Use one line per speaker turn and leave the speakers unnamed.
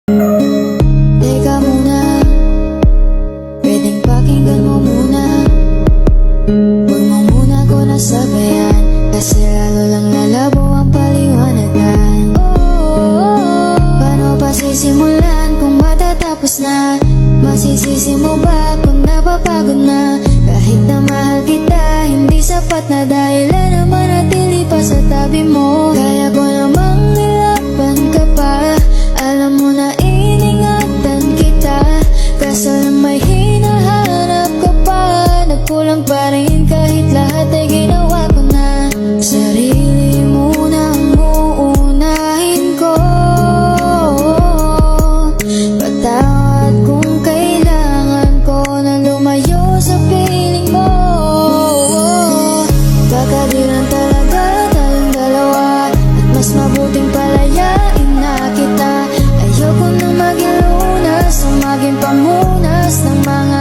Teka muna, pwedeng pakinggan mo muna. Huwag mo muna ko nasabayan, kasi lalo lang lalabo ang paliwanagan. Paano pa sisimulan kung matatapos na? Masisisi mo ba kung napapagod na? Kahit na mahal kita, hindi sapat na dahilan na manatili pa sa tabi mo. Kaya ko namang nilaban ka pa, alam mo na iningatan kita, kaso lang may hinahanap ka pa. Nagkulang pa rin kahit lahat ay ginawa ko na. Sarili mo na ang uunahin ko. Patawad kung kailangan ko na lumayo sa piling mo. Baka di lang talaga tayong dalawa, at mas mabuting palayain na kita. Ayoko na maging lunas o maging pamunas ng mga